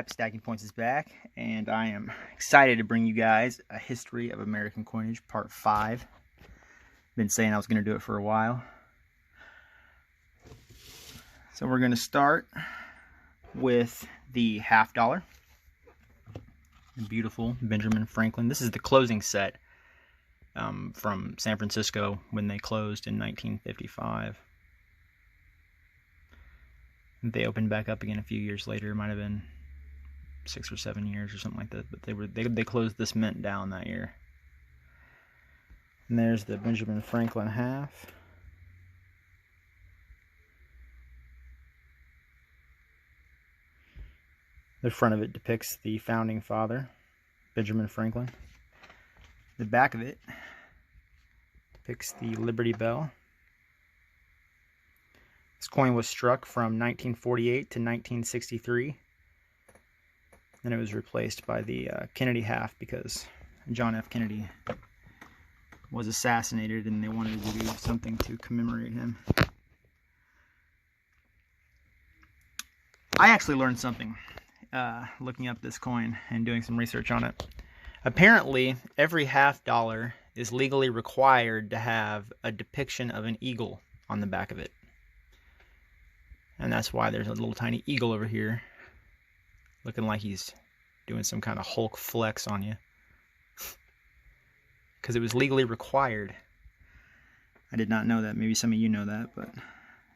5, Stacking Points is back, and I am excited to bring you guys a history of American coinage, part 5. Been saying I was going to do it for a while. So we're going to start with the $50. The beautiful Benjamin Franklin. This is the closing set from San Francisco when they closed in 1955. They opened back up again a few years later. It might have been 6 or 7 years or something like that. But they closed this mint down that year. And there's the Benjamin Franklin half. The front of it depicts the founding father, Benjamin Franklin. The back of it depicts the Liberty Bell. This coin was struck from 1948 to 1963. Then it was replaced by the Kennedy half because John F. Kennedy was assassinated and they wanted to do something to commemorate him. I actually learned something looking up this coin and doing some research on it. Apparently, every $50 is legally required to have a depiction of an eagle on the back of it. And that's why there's a little tiny eagle over here looking like he's doing some kind of Hulk flex on you. Because it was legally required. I did not know that. Maybe some of you know that, but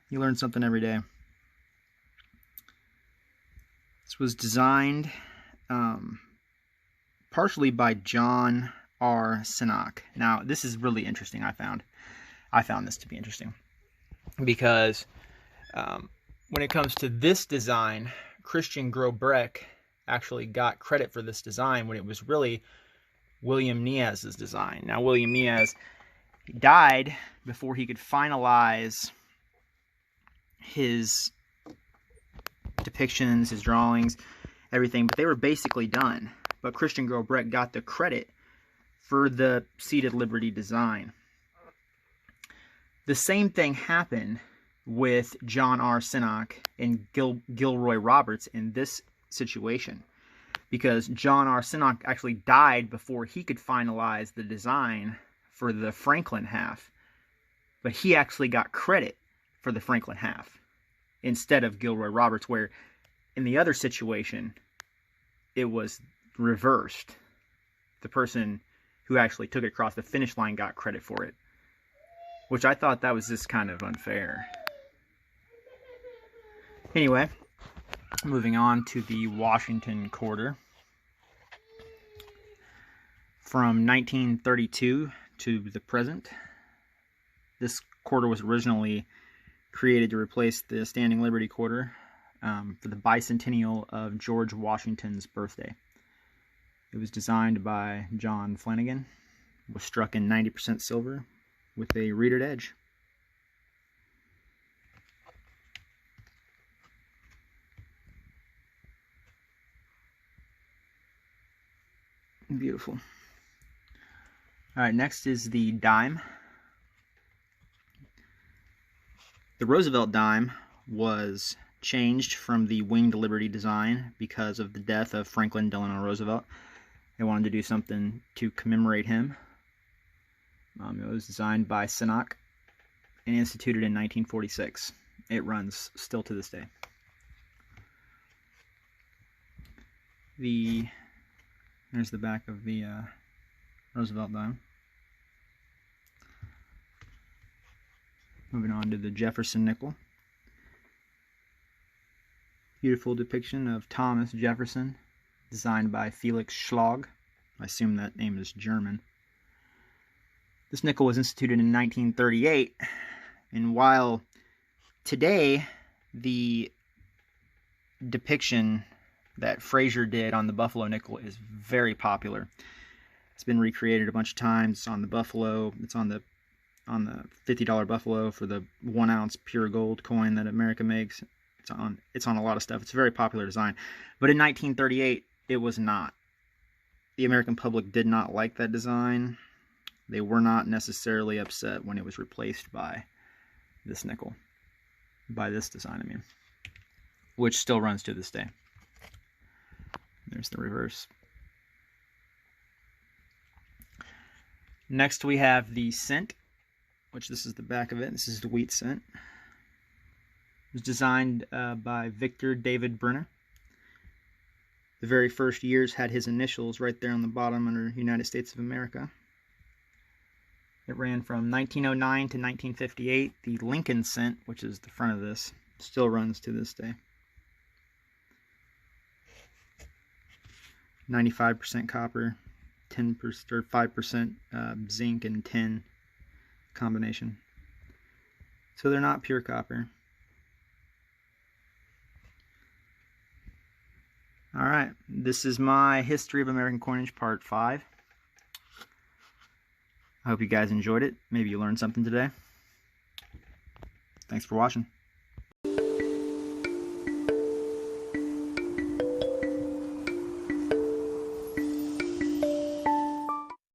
you learn something every day. This was designed partially by John R. Sinnock. Now, this is really interesting, I found. I found this to be interesting. Because when it comes to this design, Christian Grobrecht actually got credit for this design when it was really William Niaz's design. Now, William Niaz died before he could finalize his depictions, his drawings, everything, but they were basically done. But Christian Grobrecht got the credit for the seated Liberty design. The same thing happened with John R. Sinnock and Gilroy Roberts in this situation, because John R. Sinnock actually died before he could finalize the design for the Franklin half, but he actually got credit for the Franklin half instead of Gilroy Roberts, where in the other situation it was reversed. The person who actually took it across the finish line got credit for it, which I thought that was just kind of unfair. Anyway, moving on to the Washington quarter. From 1932 to the present, this quarter was originally created to replace the Standing Liberty quarter for the bicentennial of George Washington's birthday. It was designed by John Flanagan, was struck in 90% silver with a reedered edge. Beautiful. Alright, next is the dime. The Roosevelt dime was changed from the Winged Liberty design because of the death of Franklin Delano Roosevelt. They wanted to do something to commemorate him. It was designed by Sinnock and instituted in 1946. It runs still to this day. There's the back of the Roosevelt dime. Moving on to the Jefferson nickel. Beautiful depiction of Thomas Jefferson, designed by Felix Schlag. I assume that name is German. This nickel was instituted in 1938, and while today the depiction that Fraser did on the Buffalo nickel is very popular. It's been recreated a bunch of times. It's on the Buffalo. It's on the $50 Buffalo for the 1 ounce pure gold coin that America makes. It's on a lot of stuff. It's a very popular design. But in 1938, it was not. The American public did not like that design. They were not necessarily upset when it was replaced by this nickel. By this design, I mean. Which still runs to this day. There's the reverse. Next we have the cent, which this is the back of it. This is the wheat cent. It was designed by Victor David Brenner. The very first years had his initials right there on the bottom under United States of America. It ran from 1909 to 1958. The Lincoln cent, which is the front of this, still runs to this day. 95% copper, 10% or 5% zinc and tin combination. So they're not pure copper. Alright, this is my History of American Coinage Part 5. I hope you guys enjoyed it. Maybe you learned something today. Thanks for watching.